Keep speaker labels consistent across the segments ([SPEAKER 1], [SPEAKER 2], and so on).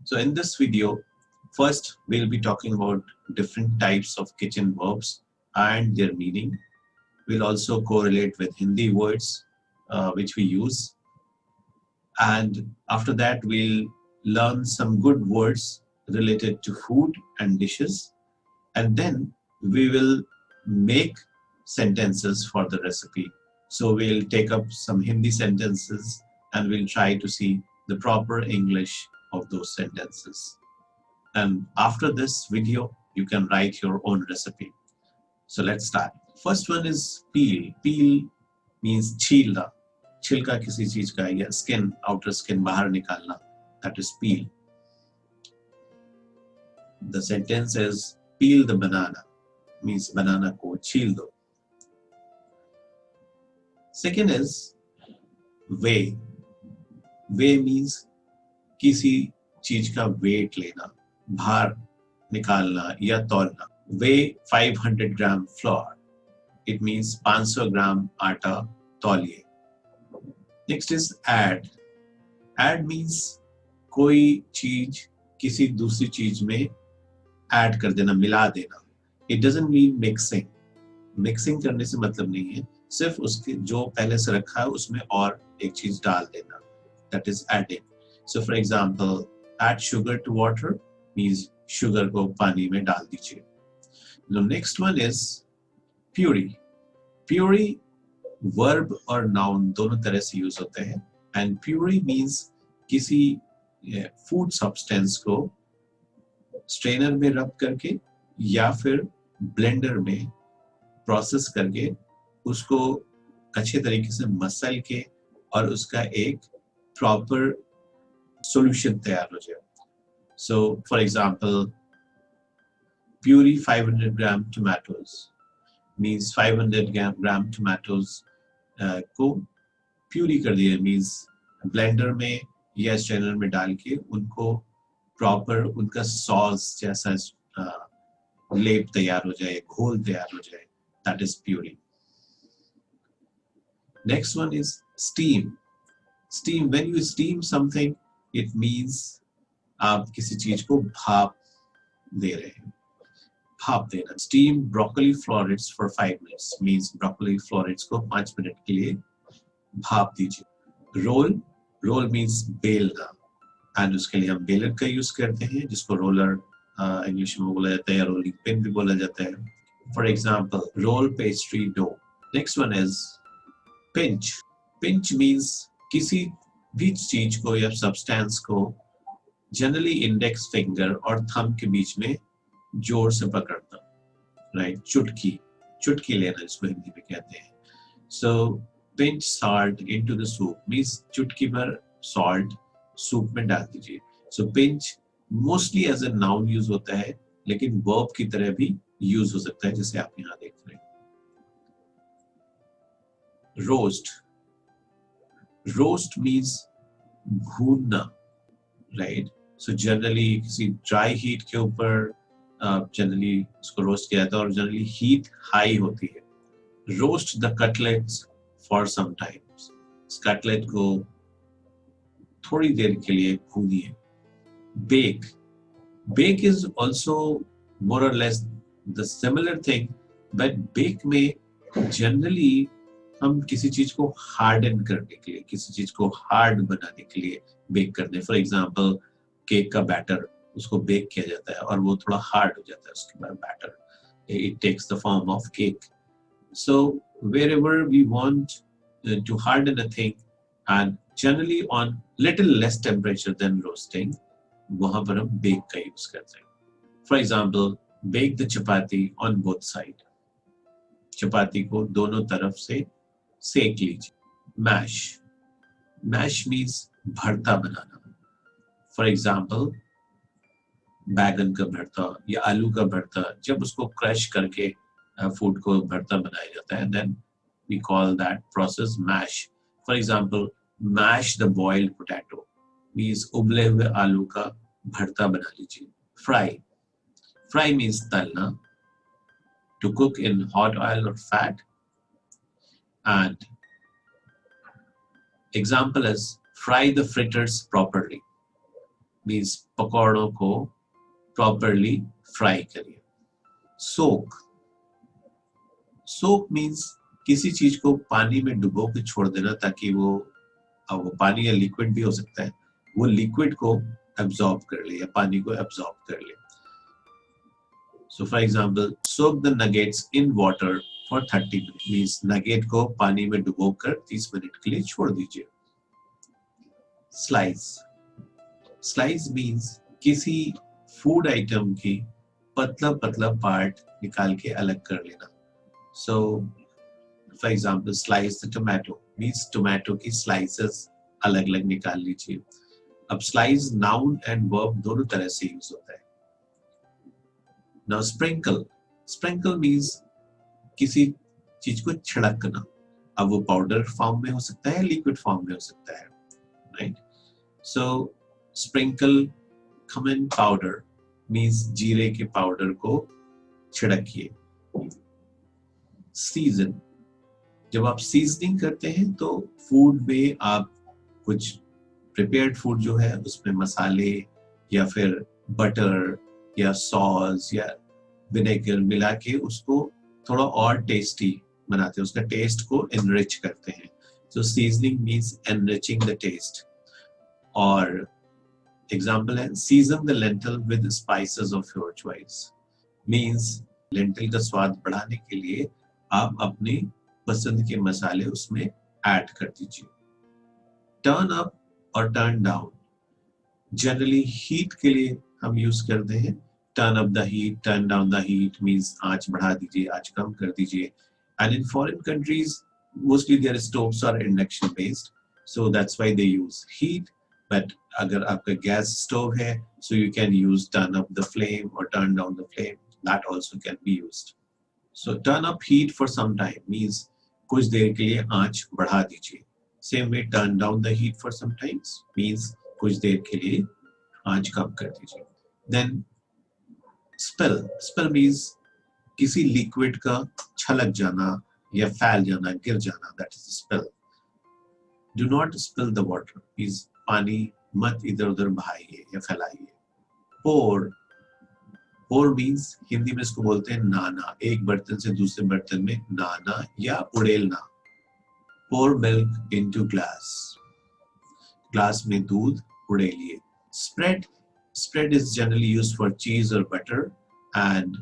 [SPEAKER 1] So in this video, first we'll be talking about different types of kitchen verbs and their meaning. We'll also correlate with Hindi words which we use. And after that, we'll learn some good words related to food and dishes. And then we will make sentences for the recipe. So we'll take up some Hindi sentences and we'll try to see the proper English of those sentences. And after this video, you can write your own recipe. So let's start. First one is peel. Peel means छीलना. छिलका किसी चीज का या skin, outer skin बाहर निकालना. That is peel. The sentence is peel the banana. Means banana को छील दो. Second is weigh. Weigh means किसी चीज का weight लेना, भार निकालना या तौलना. Weigh 500 gram flour. It means 500 gram आटा तौलिए. Next is add. Add means कोई चीज किसी दूसरी चीज में add कर देना, मिला देना. It doesn't mean mixing. Mixing करने से मतलब नहीं है, सिर्फ उसके जो पहले से रखा है उसमें और एक चीज डाल देना. That is adding. So for example, add sugar to water means sugar को पानी में डाल दीजिए. The next one is puree. Puree verb और noun दोनों तरह से यूज होते हैं. And puree means किसी food substance को strainer में रब करके या फिर blender में process करके उसको अच्छे तरीके से मसल के और उसका एक proper solution तैयार हो जाए. So for example, puree 500 gram tomatoes means 500 gram tomatoes को प्यूरी कर दिया. means blender में या strainer में डाल के उनको proper उनका sauce जैसा लेप तैयार हो जाए, घोल तैयार हो जाए. That is puree. Next one is steam. Steam, when you steam something, it means आप किसी चीज को भाप दे रहे हैं. भाप देना. Steam broccoli florets for 5 minutes means broccoli florets को 5 मिनट के लिए भाप दीजिए. Roll. Roll means बेलना. And उसके लिए हम बेलन का यूज करते हैं जिसको रोलर इंग्लिश में बोला जाता है या रोलिंग पिन भी बोला जाता है. For example, roll pastry dough. Next one is pinch. Pinch means किसी भी चीज को या सब्सटेंस को जनरली इंडेक्स फिंगर और थंब के बीच में जोर से पकड़ना. राइट. चुटकी. चुटकी लेना इसको हिंदी में कहते हैं. So pinch salt into the soup means चुटकी भर salt सूप में डाल दीजिए. So pinch mostly as a noun use होता है लेकिन verb की तरह भी यूज हो सकता है जैसे आप यहाँ देख रहे हैं. Roast. Roast means भूनना. राइट. So generally किसी dry heat के ऊपर जनरली इसको रोस्ट किया जाता है और जनरली हीट हाई होती है. Roast the cutlets for some times. Cutlet को थोड़ी देर के लिए भूनिए. Bake. Bake is also more और less the similar thing, but bake में जनरली हम किसी चीज को हार्डन करने के लिए, किसी चीज को हार्ड बनाने के लिए बेक करते हैं. फॉर एग्जाम्पल केक का बैटर, उसको बेक किया जाता है और वो थोड़ा हार्ड हो जाता है उसके बाद batter. It takes the form of cake. So wherever we want to harden a thing and generally on little less temperature than roasting, वहाँ पर हम bake का यूज करते हैं. For example, bake the chapati on both sides. चपाती को दोनों तरफ से सेक लीजिए. Mash. Mash means भरता बनाना. For example, बैगन का भरता या आलू का भरता, जब उसको क्रश करके फूड को भरता बनाया जाता है, then we call that process mash. For example, mash the boiled potato means उबले हुए आलू का भरता बना लीजिए. Fry. Fry means तलना. To cook in hot oil or fat. And example is fry the fritters properly means पकौड़ों को properly fry करिए। सोक, सोक मीन्स किसी चीज को पानी में डुबो के छोड़ देना ताकि वो पानी या लिक्विड भी हो सकता है, वो लिक्विड को एब्जॉर्ब कर ले या पानी को एब्जॉर्ब कर ले। So for example, soak the nuggets in water for 30 minute means nugget को पानी में डुबोकर 30 मिनट के लिए छोड़ दीजिए। स्लाइस, स्लाइस मीन्स किसी फूड आइटम की पतला पतला पार्ट निकाल के अलग कर लेना। So for example, slice the tomato means tomato की स्लाइसेस अलग अलग निकाल लीजिए। अब स्लाइस नाउन एंड वर्ब दोनों तरह से यूज होता है। नाउ स्प्रिंकल, स्प्रिंकल मीन्स किसी चीज को छिड़कना। अब वो पाउडर फॉर्म में हो सकता है, लिक्विड फॉर्म में हो सकता है, राइट? सो स्प्रिंकल कमिन पाउडर मीन्स जीरे के पाउडर को छिड़किए। सीजन, जब आप सीजनिंग करते हैं तो फूड में आप कुछ प्रिपेयर्ड फूड जो है उसमें मसाले या फिर बटर या सॉस या विनेगर मिला के उसको थोड़ा और टेस्टी बनाते हैं, उसका टेस्ट को एनरिच करते हैं। So seasoning means enriching the taste. और एग्जाम्पल है, season the lentil with spices of your choice means lentil का स्वाद बढ़ाने के लिए आप अपनी पसंद के मसाले उसमें ऐड कर दीजिए। टर्न अप और टर्न डाउन, जनरली हीट के लिए हम यूज करते हैं। Turn up the heat, turn down the heat means आंच बढ़ा दीजिए, आंच कम कर दीजिए। And in foreign countries mostly their stoves are induction based, so that's why they use heat. But अगर आपका गैस स्टोव है, so you can use turn up the flame और turn down the flame, that also can be used. So turn up heat for some time means कुछ देर के लिए आंच बढ़ा दीजिए। Same way turn down the heat for some times means कुछ देर के लिए आंच कम कर दीजिए। देन स्पिल, स्पिल मीन्स किसी लिक्विड का छलक जाना या फैल जाना, गिर जाना, that is spill. Do not spill the water means पानी मत इधर उधर बहाइए या फैलाइए। पोर, पोर मीन्स हिंदी में इसको बोलते हैं नाना, एक बर्तन से दूसरे बर्तन में नाना या उड़ेलना। Pour milk into glass, glass में दूध उड़ेलिए। Spread, spread is generally used for cheese or butter and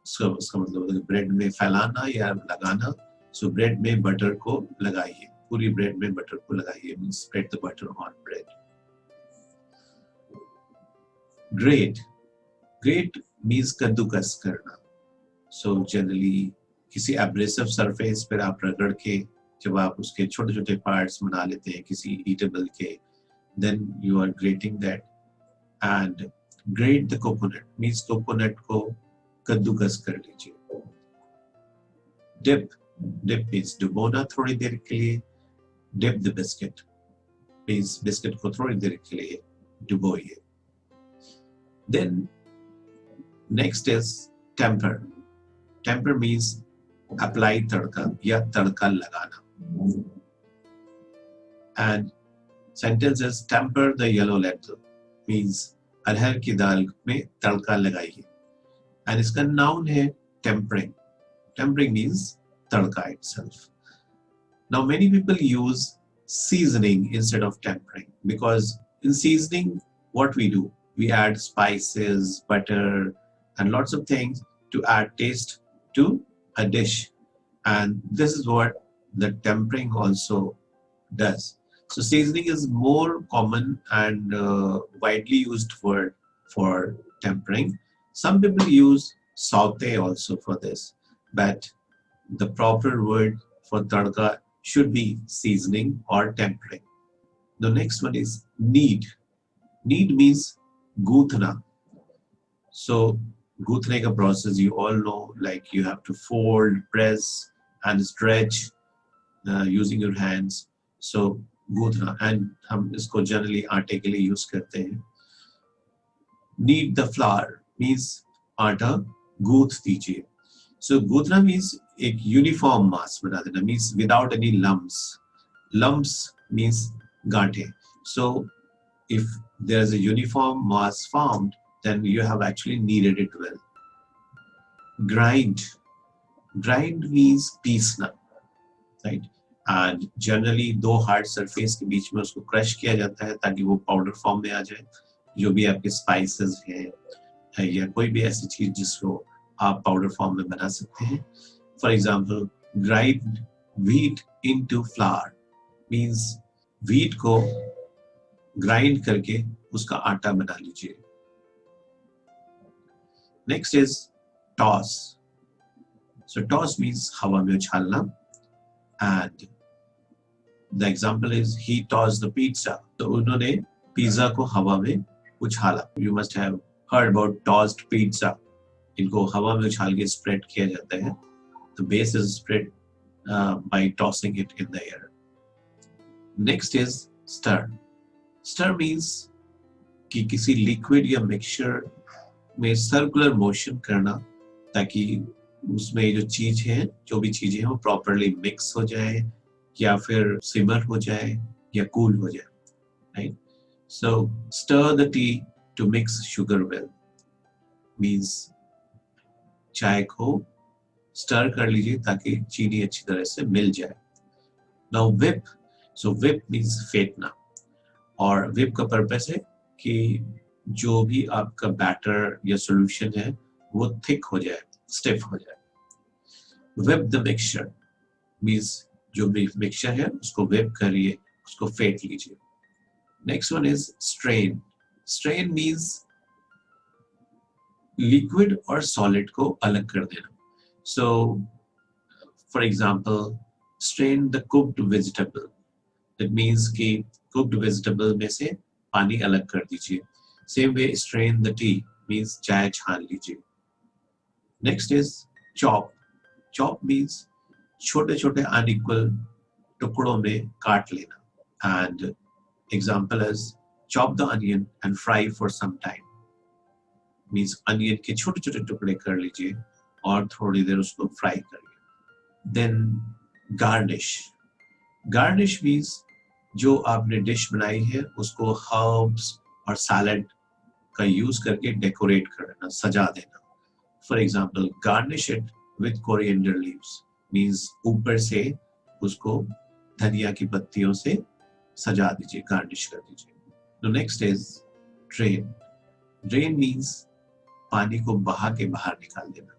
[SPEAKER 1] so उसका मतलब है ब्रेड में फैलाना या लगाना। सो ब्रेड में बटर को लगाइए, पूरी ब्रेड में बटर को लगाइए means spread the butter on bread। grate, grate means कद्दूकस करना। सो जनरली किसी एब्रेसिव सरफेस पर आप रगड़ के जब आप उसके छोटे छोटे पार्ट्स बना लेते हैं किसी ईटेबल के, then you are grating that। and grate the coconut means coconut को कद्दूकस कर लीजिए। dip, dip means डुबोना थोड़ी देर के लिए। dip the biscuit means biscuit को थोड़ी देर के लिए डुबोइए। then next is temper, temper means apply तड़का या तड़का लगाना। and sentence is temper the yellow lentil means अरहर की दाल में तड़का लगाइए। एंड इसका नाउन है टेम्परिंग, टेम्परिंग मीन्स तड़का itself। Now many people use seasoning instead of tempering because in seasoning what we do, we add spices, butter and lots of things to add taste to a dish, and this is what the tempering also does. So seasoning is more common and widely used word for tempering. Some people use saute also for this, but the proper word for tadka should be seasoning or tempering. The next one is knead. Knead means goothna. So goothne ka process you all know, like you have to fold, press and stretch using your hands. So गूंथना, and हम इसको generally आटे के लिए use करते हैं। knead the flour means आटा गूंथ दीजिए। सो गूंथना मीन्स एक यूनिफॉर्म मास बना देना, means without any lumps, lumps means गांठे। सो if there's a uniform mass formed, then you have actually kneaded it well. Grind. Grind means पीसना, right? And generally दो hard surface के बीच में उसको crush किया जाता है ताकि वो powder form में आ जाए. जो भी आपके spices हैं या कोई भी ऐसी चीज जिसको आप powder form में बना सकते हैं. For example, grind wheat into flour means wheat को grind करके उसका आटा बना लीजिए. Next is toss. So toss means हवा में उछालना, and the example is he tossed the pizza. तो उन्होंने पिज्जा को हवा में उछाला. You must have heard about tossed pizza. इनको हवा में उछाल के spread किया जाता है. The base is spread by tossing it in the air. Next is stir. Stir means कि किसी liquid या mixture में circular motion करना ताकि उसमें जो चीज है, जो भी चीजें हैं वो properly mix हो जाए या फिर simmer हो जाए या cool हो जाए, right? So stir the tea to mix sugar well means चाय को stir कर लीजिए ताकि चीनी अच्छी तरह से मिल जाए. Now whip. So whip means फेंटना, और whip का पर्पस है कि जो भी आपका बैटर या सॉल्यूशन है वो थिक हो जाए, स्टिफ हो जाए. Whip the mixture means जो भी मिक्सचर है उसको whip करिए, उसको फेंट लीजिए. Next one is strain. Strain means liquid और solid को अलग कर देना. So, for example, strain the cooked vegetable. That means कि cooked vegetable में से पानी अलग कर दीजिए. Same way, strain the tea means चाय छान लीजिए. Next is chop. Chop means छोटे-छोटे unequal टुकड़ों में काट लेना. And example is chop the onion and fry for some time. Means onion के छोटे-छोटे टुकड़े कर लीजिए और थोड़ी देर उसको फ्राई करिए. Then garnish. Garnish means जो आपने डिश बनाई है उसको herbs और salad का यूज करके डेकोरेट करना, सजा देना. For example, garnish it with coriander leaves means ऊपर से उसको धनिया की पत्तियों से सजा दीजिए, गार्निश कर दीजिए. The next is drain. Drain means पानी को बहा के बाहर निकाल देना.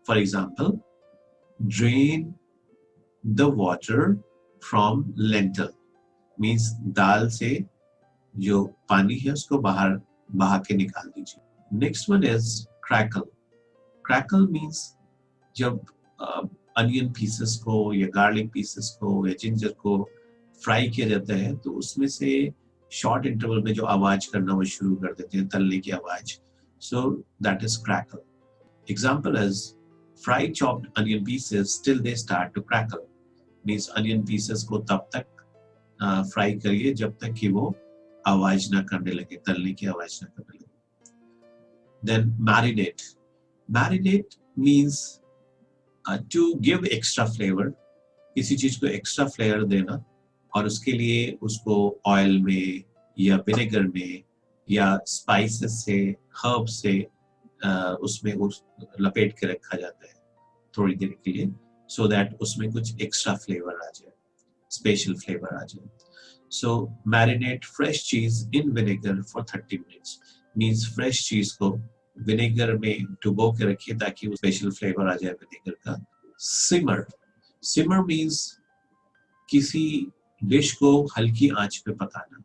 [SPEAKER 1] For example, drain the water from lentil means दाल से जो पानी है उसको बाहर बहा के निकाल दीजिए. Next one is crackle. Crackle means जब अनियन पीसेस को या गार्लिक पीसेस को या जिंजर को फ्राई किया जाता है तो उसमें से शॉर्ट इंटरवल में जो आवाज करना वो शुरू कर देते हैं, तलने की आवाज. So that is crackle. Example is fry chopped onion pieces till they start to crackle. Means onion pieces को तब तक फ्राई करिए जब तक कि वो आवाज ना करने लगे, तलने की आवाज ना करने लगे. Then marinate. Marinate means to give extra flavor. किसी चीज को extra flavor देना और उसके लिए उसको ऑयल में या विनेगर में या स्पाइसेस से, हर्ब्स से उसमें उस लपेट के रखा जाता है थोड़ी देर के लिए, so that उसमें कुछ एक्स्ट्रा फ्लेवर आ जाए, स्पेशल फ्लेवर आ जाए. So marinate fresh cheese in vinegar for 30 minutes. Means fresh चीज को विनेगर में डुबो के रखिए ताकि वो स्पेशल फ्लेवर आ जाए विनेगर का. Simmer. Simmer means किसी डिश को हल्की आंच पे पकाना.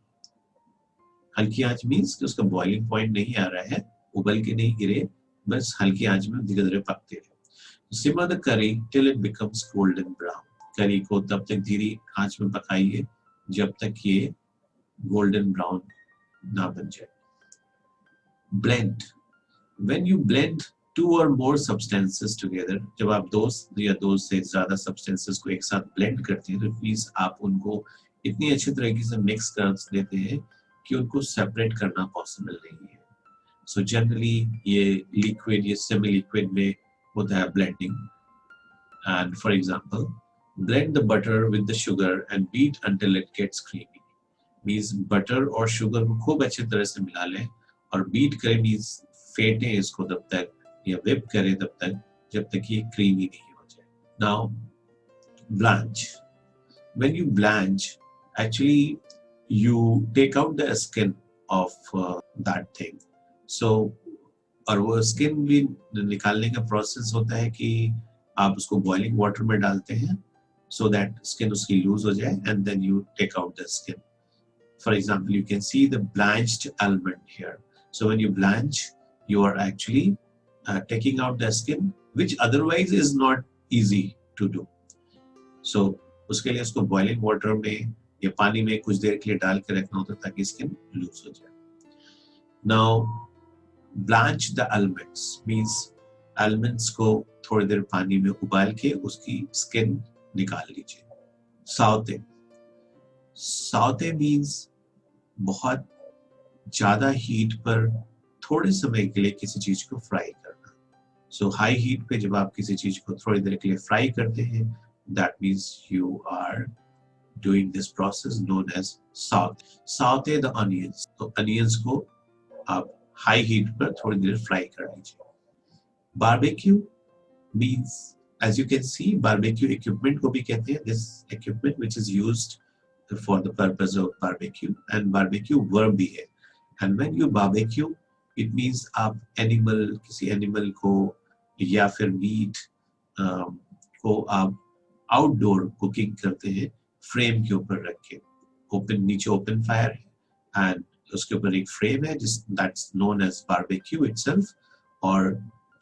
[SPEAKER 1] हल्की आंच मीन्स कि उसका बॉइलिंग पॉइंट नहीं आ रहा है, उबल के नहीं गिरे, बस हल्की आंच में धीरे धीरे पकते रहे. Simmer the curry till it becomes golden brown. करी को तब तक धीरे आंच में पकाइए जब तक ये गोल्डन ब्राउन ना बन जाए. Blend. When you blend two or more substances together, जब आप दो या दो से ज्यादा substances को एक साथ blend करते हैं तो प्लीज आप उनको इतनी अच्छी तरीके से mix कर देते हैं कि उनको separate करना possible नहीं है. So generally ये liquid या semi liquid में होता है blending. And for example, blend the butter with the sugar and beat until it gets creamy. Means butter और शुगर को खूब अच्छी तरह से मिला लें, और बीट करें मीन्स फेंटें इसको तब तक या whip करें तब तक जब तक ये क्रीमी नहीं हो जाए. Now blanch. When you blanch, actually you take out the skin of that thing. So और वो स्किन भी निकालने का प्रोसेस होता है कि आप उसको बॉइलिंग वाटर में डालते हैं so that skin उसकी लूज हो जाए, and then you take out the skin. For example, you can see the blanched almond here. So when you blanch, you are actually taking out the skin, which otherwise is not easy to do. So उसके लिए उसको boiling water में या पानी में कुछ देर के लिए डाल के रखना होता है ताकि skin loose हो जाए. Now blanch the almonds means almonds को थोड़ी देर पानी में उबाल के उसकी skin निकाल लीजिए. Saute. Saute means बहुत ज्यादा हीट पर थोड़े समय के लिए किसी चीज को फ्राई करना. सो हाई हीट पे जब आप किसी चीज को थोड़ी देर के लिए फ्राई करते हैं, that means you are doing this process known as saute the onions. तो अनियंस को आप हाई हीट पर थोड़ी देर फ्राई कर लीजिए. Barbecue means, as you can see, barbecue equipment को भी कहते हैं. This equipment which is used for the purpose of barbecue, and barbecue verb भी है. And when you barbecue, it means आप animal, किसी animal को या फिर meat को आप outdoor cooking करते हैं frame के ऊपर रख के. नीचे open fire है and उसके ऊपर एक frame है that's known as barbecue itself, और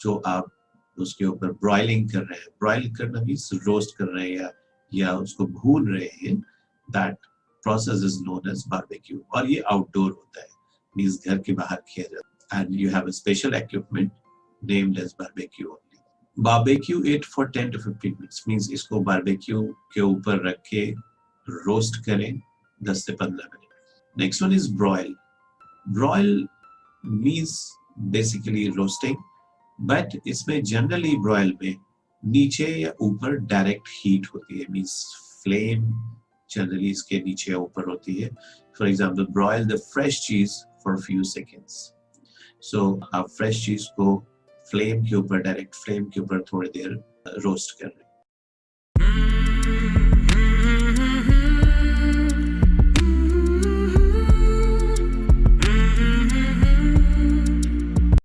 [SPEAKER 1] जो आप उसके ऊपर ब्रॉयलिंग कर रहे हैं, ब्रॉयल करना मीन्स रोस्ट कर रहे हैं या उसको भून रहे हैं, that process is known as barbecue. और ये आउटडोर होता है, मीन्स घर के बाहर किया जाता है, and you have a special equipment named as barbecue only. Barbecue it for 10 to 15 minutes means इसको बारबेक्यू के ऊपर रख के रोस्ट करें 10 से 15 मिनट. Next one is broil. Broil means basically roasting, but इसमें जनरली ब्रॉयल में नीचे या ऊपर डायरेक्ट हीट होती है, मींस फ्लेम जनरली इसके नीचे या ऊपर होती है. For example, broil the fresh चीज फॉर फ्यू सेकेंड्स. सो आप फ्रेश चीज को फ्लेम के ऊपर, डायरेक्ट फ्लेम के ऊपर थोड़ी देर रोस्ट कर रहे हैं.